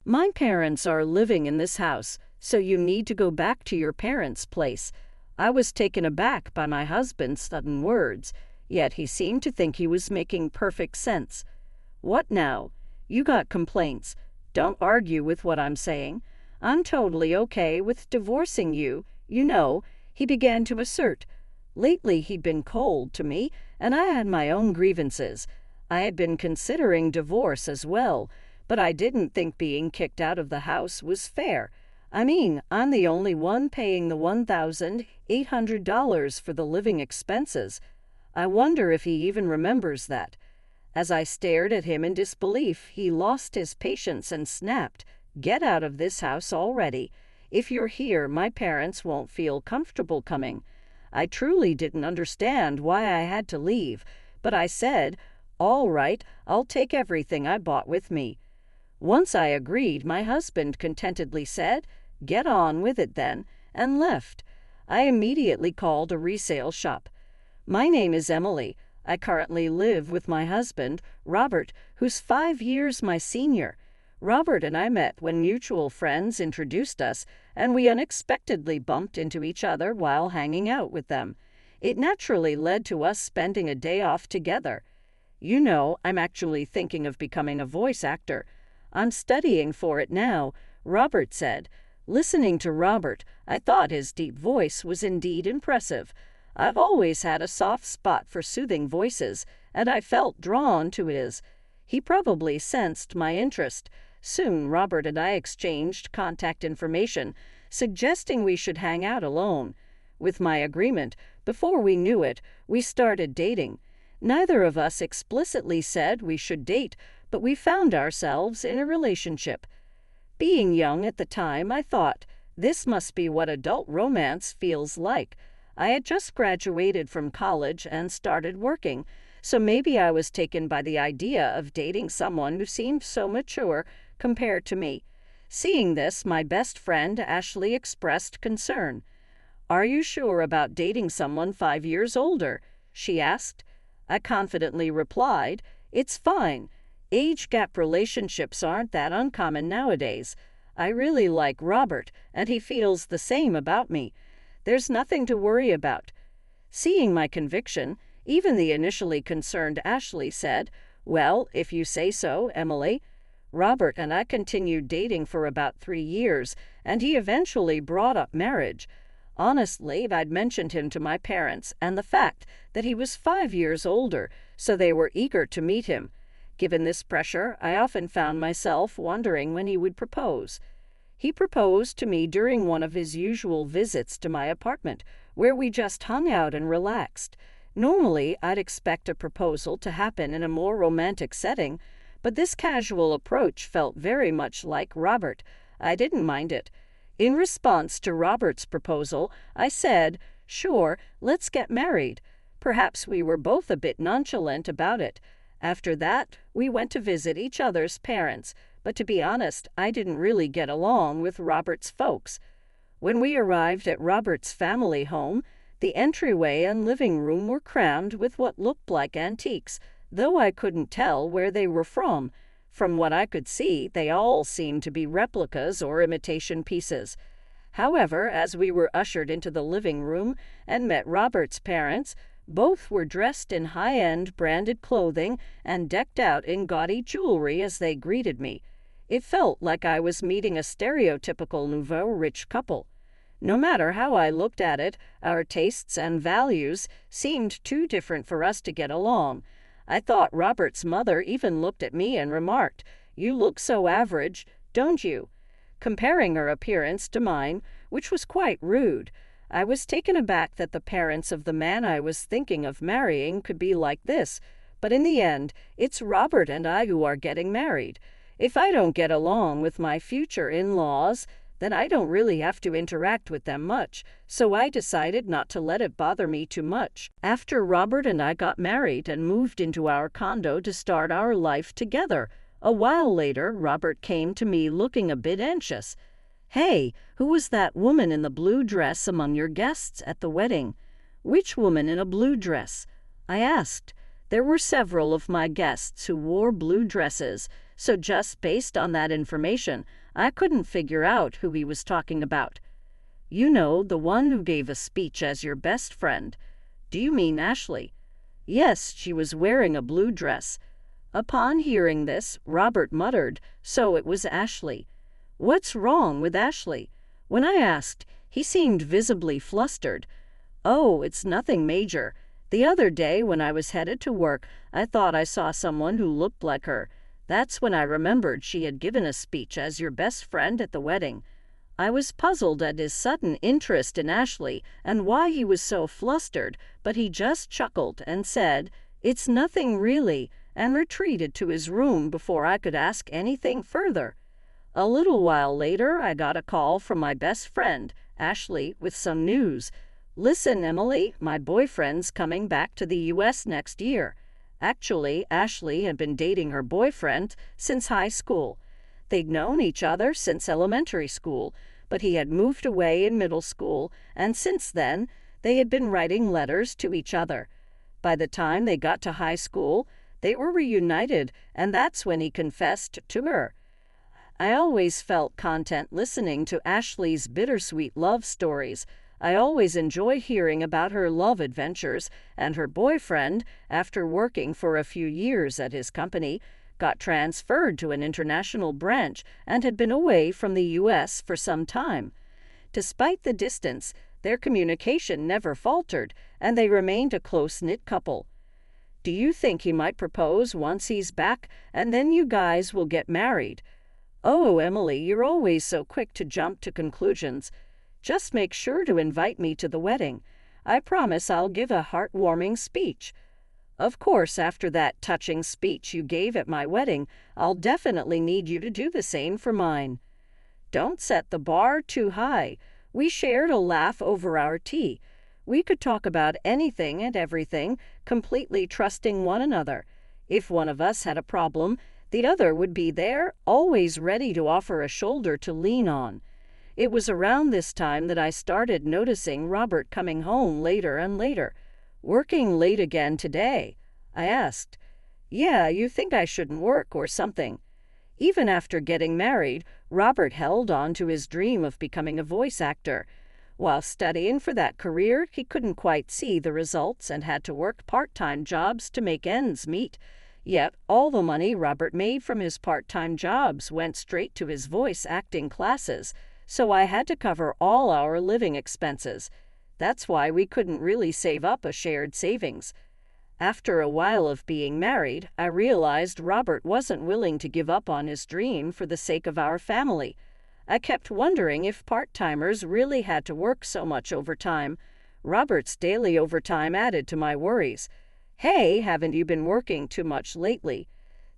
My parents are living in this house, so you need to go back to your parents' place. I was taken aback by my husband's sudden words, yet he seemed to think he was making perfect sense. What now? You got complaints. Don't argue with what I'm saying. I'm totally okay with divorcing you, you know, he began to assert. Lately he'd been cold to me, and I had my own grievances. I had been considering divorce as well, but I didn't think being kicked out of the house was fair. I mean, I'm the only one paying the $1,800 for the living expenses. I wonder if he even remembers that. As I stared at him in disbelief, he lost his patience and snapped, "Get out of this house already. If you're here, my parents won't feel comfortable coming." I truly didn't understand why I had to leave, but I said, "All right, I'll take everything I bought with me." Once I agreed, my husband contentedly said, "Get on with it then," and left. I immediately called a resale shop. "My name is Emily. I currently live with my husband, Robert, who's 5 years my senior. Robert and I met when mutual friends introduced us, and we unexpectedly bumped into each other while hanging out with them. It naturally led to us spending a day off together. You know, I'm actually thinking of becoming a voice actor. I'm studying for it now," Robert said. Listening to Robert, I thought his deep voice was indeed impressive. I've always had a soft spot for soothing voices, and I felt drawn to his. He probably sensed my interest. Soon Robert and I exchanged contact information, suggesting we should hang out alone. With my agreement, before we knew it, we started dating. Neither of us explicitly said we should date, but we found ourselves in a relationship. Being young at the time, I thought, this must be what adult romance feels like. I had just graduated from college and started working, so maybe I was taken by the idea of dating someone who seemed so mature compared to me. Seeing this, my best friend Ashley expressed concern. "Are you sure about dating someone 5 years older?" she asked. I confidently replied, "It's fine. Age gap relationships aren't that uncommon nowadays. I really like Robert, and he feels the same about me. There's nothing to worry about." Seeing my conviction, even the initially concerned Ashley said, "Well, if you say so, Emily." Robert and I continued dating for about 3 years, and he eventually brought up marriage. Honestly, I'd mentioned him to my parents and the fact that he was 5 years older, so they were eager to meet him. Given this pressure, I often found myself wondering when he would propose. He proposed to me during one of his usual visits to my apartment, where we just hung out and relaxed. Normally, I'd expect a proposal to happen in a more romantic setting, but this casual approach felt very much like Robert. I didn't mind it. In response to Robert's proposal, I said, "Sure, let's get married." Perhaps we were both a bit nonchalant about it. After that, we went to visit each other's parents, but to be honest, I didn't really get along with Robert's folks. When we arrived at Robert's family home, the entryway and living room were crammed with what looked like antiques, though I couldn't tell where they were from. From what I could see, they all seemed to be replicas or imitation pieces. However, as we were ushered into the living room and met Robert's parents, both were dressed in high-end branded clothing and decked out in gaudy jewelry as they greeted me. It felt like I was meeting a stereotypical nouveau rich couple. No matter how I looked at it, our tastes and values seemed too different for us to get along. I thought Robert's mother even looked at me and remarked, "You look so average, don't you?" comparing her appearance to mine, which was quite rude. I was taken aback that the parents of the man I was thinking of marrying could be like this, but in the end, it's Robert and I who are getting married. If I don't get along with my future in-laws, then I don't really have to interact with them much, so I decided not to let it bother me too much. After Robert and I got married and moved into our condo to start our life together, a while later, Robert came to me looking a bit anxious. "Hey, who was that woman in the blue dress among your guests at the wedding?" "Which woman in a blue dress?" I asked. There were several of my guests who wore blue dresses, so just based on that information, I couldn't figure out who he was talking about. You know, the one who gave a speech as your best friend. Do you mean Ashley? Yes, she was wearing a blue dress. Upon hearing this, Robert muttered, so it was Ashley. What's wrong with Ashley? When I asked, he seemed visibly flustered. Oh, it's nothing major. The other day when I was headed to work, I thought I saw someone who looked like her. That's when I remembered she had given a speech as your best friend at the wedding. I was puzzled at his sudden interest in Ashley and why he was so flustered, but he just chuckled and said, "It's nothing really," and retreated to his room before I could ask anything further. A little while later, I got a call from my best friend, Ashley, with some news. "Listen, Emily, my boyfriend's coming back to the U.S. next year." Actually, Ashley had been dating her boyfriend since high school. They'd known each other since elementary school, but he had moved away in middle school, and since then, they had been writing letters to each other. By the time they got to high school, they were reunited, and that's when he confessed to her. I always felt content listening to Ashley's bittersweet love stories. I always enjoy hearing about her love adventures, and her boyfriend, after working for a few years at his company, got transferred to an international branch and had been away from the U.S. for some time. Despite the distance, their communication never faltered, and they remained a close-knit couple. Do you think he might propose once he's back, and then you guys will get married? Oh, Emily, you're always so quick to jump to conclusions. Just make sure to invite me to the wedding. I promise I'll give a heartwarming speech. Of course, after that touching speech you gave at my wedding, I'll definitely need you to do the same for mine. Don't set the bar too high. We shared a laugh over our tea. We could talk about anything and everything, completely trusting one another. If one of us had a problem, the other would be there, always ready to offer a shoulder to lean on. It was around this time that I started noticing Robert coming home later and later. "Working late again today?" I asked. "Yeah, you think I shouldn't work or something." Even after getting married, Robert held on to his dream of becoming a voice actor. While studying for that career, he couldn't quite see the results and had to work part-time jobs to make ends meet. Yet, all the money Robert made from his part-time jobs went straight to his voice acting classes, so I had to cover all our living expenses. That's why we couldn't really save up a shared savings. After a while of being married, I realized Robert wasn't willing to give up on his dream for the sake of our family. I kept wondering if part-timers really had to work so much overtime. Robert's daily overtime added to my worries. "Hey, haven't you been working too much lately?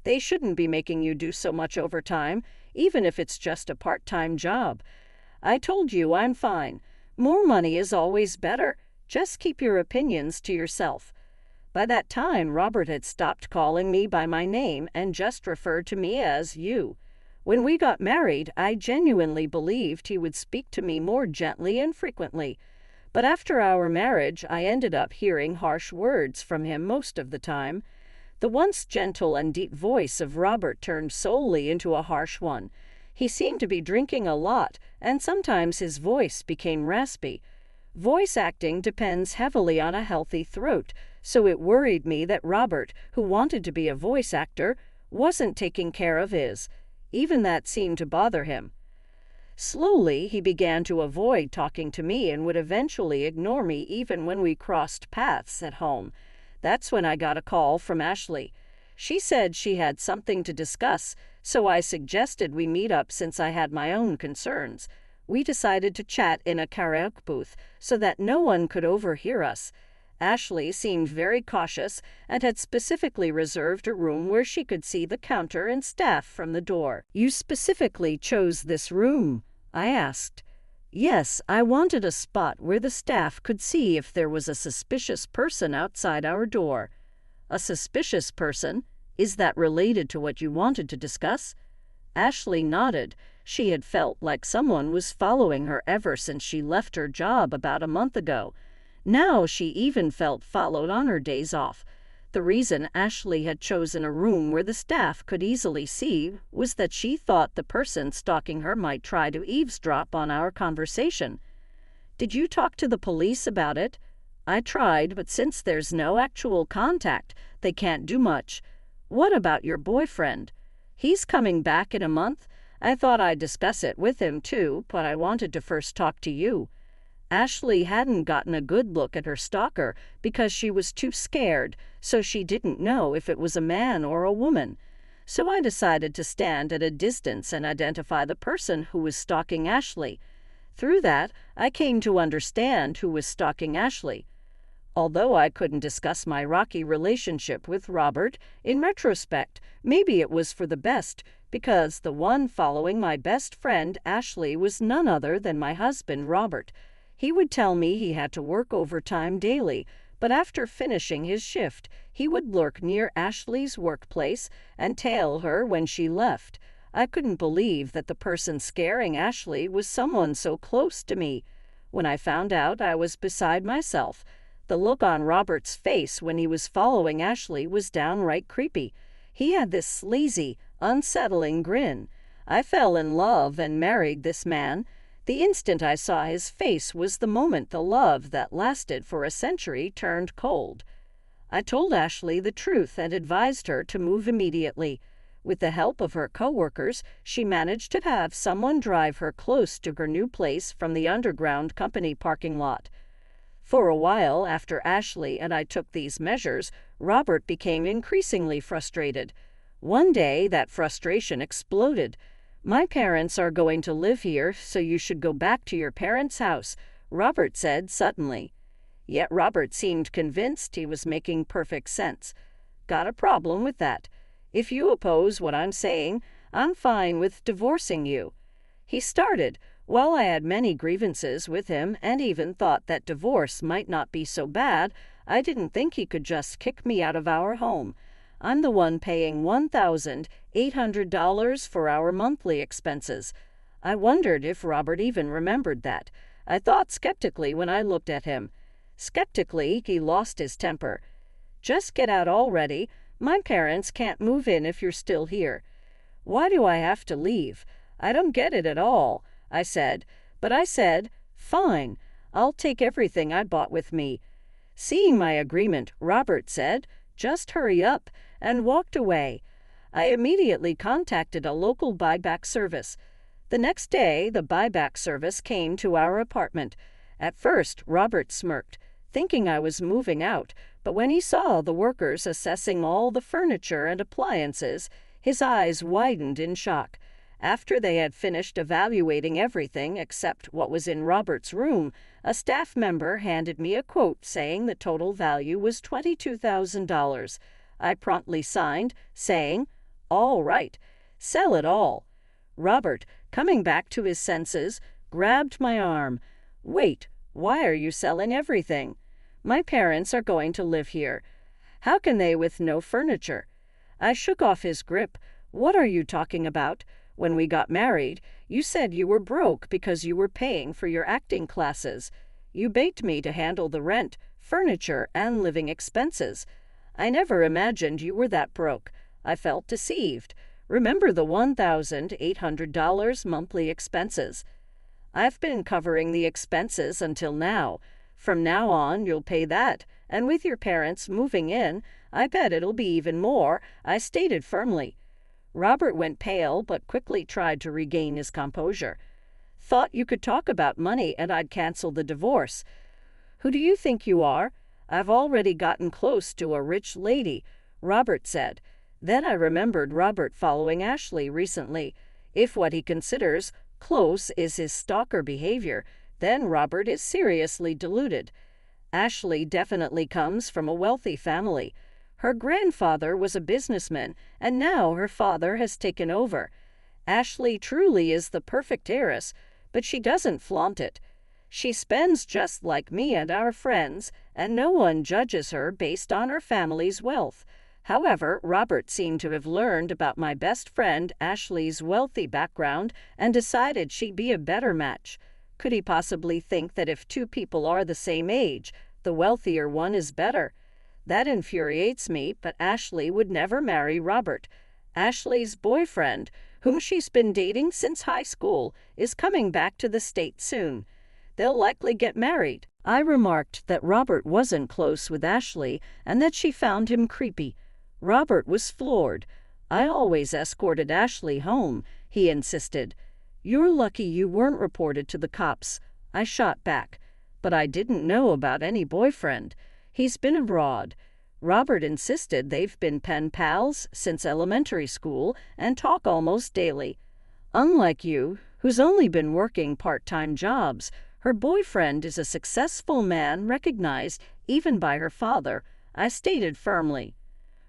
They shouldn't be making you do so much overtime, even if it's just a part-time job. I told you I'm fine. More money is always better. Just keep your opinions to yourself." By that time, Robert had stopped calling me by my name and just referred to me as you. When we got married, I genuinely believed he would speak to me more gently and frequently. But after our marriage, I ended up hearing harsh words from him most of the time. The once gentle and deep voice of Robert turned solely into a harsh one. He seemed to be drinking a lot, and sometimes his voice became raspy. Voice acting depends heavily on a healthy throat, so it worried me that Robert, who wanted to be a voice actor, wasn't taking care of his. Even that seemed to bother him. Slowly, he began to avoid talking to me and would eventually ignore me even when we crossed paths at home. That's when I got a call from Ashley. She said she had something to discuss, so I suggested we meet up since I had my own concerns. We decided to chat in a karaoke booth so that no one could overhear us. Ashley seemed very cautious and had specifically reserved a room where she could see the counter and staff from the door. "You specifically chose this room?" I asked. "Yes, I wanted a spot where the staff could see if there was a suspicious person outside our door." "A suspicious person? Is that related to what you wanted to discuss?" Ashley nodded. She had felt like someone was following her ever since she left her job about a month ago. Now she even felt followed on her days off. The reason Ashley had chosen a room where the staff could easily see was that she thought the person stalking her might try to eavesdrop on our conversation. "Did you talk to the police about it?" "I tried, but since there's no actual contact, they can't do much." "What about your boyfriend?" "He's coming back in a month. I thought I'd discuss it with him too, but I wanted to first talk to you." Ashley hadn't gotten a good look at her stalker because she was too scared, so she didn't know if it was a man or a woman. So I decided to stand at a distance and identify the person who was stalking Ashley. Through that, I came to understand who was stalking Ashley. Although I couldn't discuss my rocky relationship with Robert, in retrospect, maybe it was for the best, because the one following my best friend Ashley was none other than my husband Robert. He would tell me he had to work overtime daily, but after finishing his shift, he would lurk near Ashley's workplace and tail her when she left. I couldn't believe that the person scaring Ashley was someone so close to me. When I found out, I was beside myself. The look on Robert's face when he was following Ashley was downright creepy. He had this sleazy, unsettling grin. I fell in love and married this man. The instant I saw his face was the moment the love that lasted for a century turned cold. I told Ashley the truth and advised her to move immediately. With the help of her coworkers, she managed to have someone drive her close to her new place from the underground company parking lot. For a while after Ashley and I took these measures, Robert became increasingly frustrated. One day, that frustration exploded. "My parents are going to live here, so you should go back to your parents' house," Robert said suddenly. Yet Robert seemed convinced he was making perfect sense. "Got a problem with that. If you oppose what I'm saying, I'm fine with divorcing you." He started. While I had many grievances with him and even thought that divorce might not be so bad, I didn't think he could just kick me out of our home. I'm the one paying $1,800 for our monthly expenses. I wondered if Robert even remembered that. I thought skeptically when I looked at him. Skeptically, he lost his temper. "Just get out already. My parents can't move in if you're still here." "Why do I have to leave? I don't get it at all," I said. But I said, "Fine, I'll take everything I bought with me." Seeing my agreement, Robert said, "Just hurry up," and walked away. I immediately contacted a local buyback service. The next day, the buyback service came to our apartment. At first, Robert smirked, thinking I was moving out, but when he saw the workers assessing all the furniture and appliances, his eyes widened in shock. After they had finished evaluating everything except what was in Robert's room, a staff member handed me a quote saying the total value was $22,000. I promptly signed, saying, "All right, sell it all." Robert, coming back to his senses, grabbed my arm. "Wait, why are you selling everything?" "My parents are going to live here." "How can they with no furniture?" I shook off his grip. "What are you talking about? When we got married, you said you were broke because you were paying for your acting classes. You begged me to handle the rent, furniture, and living expenses. I never imagined you were that broke. I felt deceived. Remember the $1,800 monthly expenses. I've been covering the expenses until now. From now on, you'll pay that, and with your parents moving in, I bet it'll be even more," I stated firmly. Robert went pale but quickly tried to regain his composure. "Thought you could talk about money and I'd cancel the divorce. Who do you think you are? I've already gotten close to a rich lady," Robert said. Then I remembered Robert following Ashley recently. If what he considers close is his stalker behavior, then Robert is seriously deluded. Ashley definitely comes from a wealthy family. Her grandfather was a businessman, and now her father has taken over. Ashley truly is the perfect heiress, but she doesn't flaunt it. She spends just like me and our friends, and no one judges her based on her family's wealth. However, Robert seemed to have learned about my best friend Ashley's wealthy background and decided she'd be a better match. Could he possibly think that if two people are the same age, the wealthier one is better? That infuriates me, but Ashley would never marry Robert. Ashley's boyfriend, whom she's been dating since high school, is coming back to the state soon. They'll likely get married. I remarked that Robert wasn't close with Ashley and that she found him creepy. Robert was floored. I always escorted Ashley home, he insisted. You're lucky you weren't reported to the cops, I shot back. But I didn't know about any boyfriend. He's been abroad. Robert insisted they've been pen pals since elementary school and talk almost daily. Unlike you, who's only been working part-time jobs, her boyfriend is a successful man recognized even by her father, I stated firmly.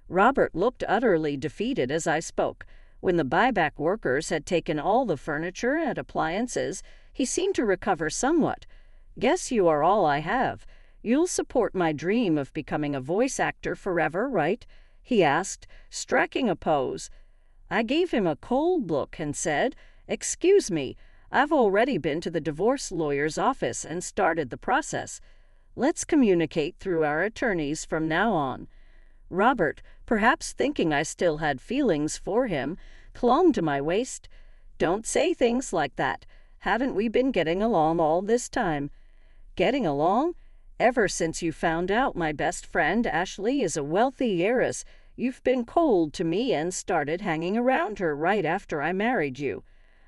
Robert looked utterly defeated as I spoke. When the buyback workers had taken all the furniture and appliances, he seemed to recover somewhat. Guess you are all I have. You'll support my dream of becoming a voice actor forever, right? He asked, striking a pose. I gave him a cold look and said, Excuse me, I've already been to the divorce lawyer's office and started the process. Let's communicate through our attorneys from now on. Robert, perhaps thinking I still had feelings for him, clung to my waist. Don't say things like that. Haven't we been getting along all this time? Getting along? Ever since you found out my best friend Ashley is a wealthy heiress, you've been cold to me and started hanging around her right after I married you.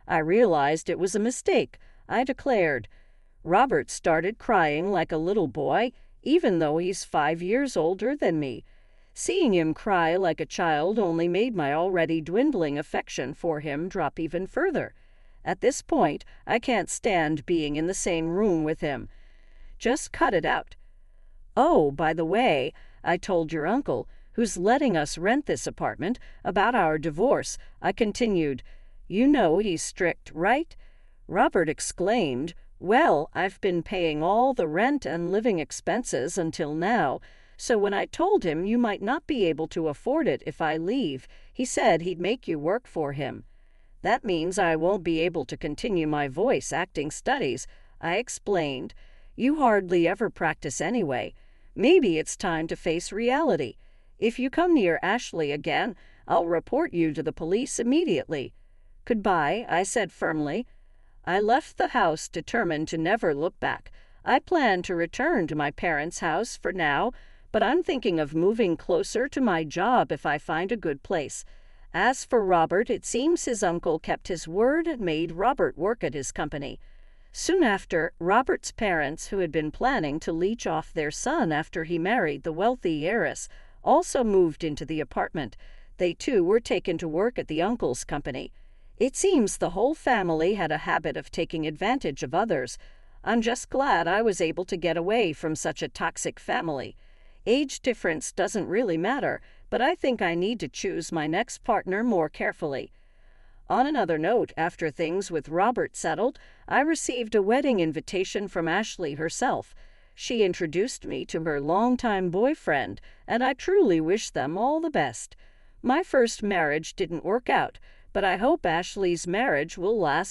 I realized it was a mistake, I declared. Robert started crying like a little boy, even though he's 5 years older than me. Seeing him cry like a child only made my already dwindling affection for him drop even further. At this point, I can't stand being in the same room with him. Just cut it out. Oh, by the way, I told your uncle, who's letting us rent this apartment, about our divorce. I continued. You know he's strict, right? Robert exclaimed, Well, I've been paying all the rent and living expenses until now, so when I told him you might not be able to afford it if I leave, he said he'd make you work for him. That means I won't be able to continue my voice acting studies, I explained. You hardly ever practice anyway. Maybe it's time to face reality. If you come near Ashley again, I'll report you to the police immediately. Goodbye, I said firmly. I left the house determined to never look back. I plan to return to my parents' house for now, but I'm thinking of moving closer to my job if I find a good place. As for Robert, it seems his uncle kept his word and made Robert work at his company. Soon after, Robert's parents, who had been planning to leech off their son after he married the wealthy heiress, also moved into the apartment. They too were taken to work at the uncle's company. It seems the whole family had a habit of taking advantage of others. I'm just glad I was able to get away from such a toxic family. Age difference doesn't really matter, but I think I need to choose my next partner more carefully. On another note, after things with Robert settled, I received a wedding invitation from Ashley herself. She introduced me to her longtime boyfriend, and I truly wish them all the best. My first marriage didn't work out, but I hope Ashley's marriage will last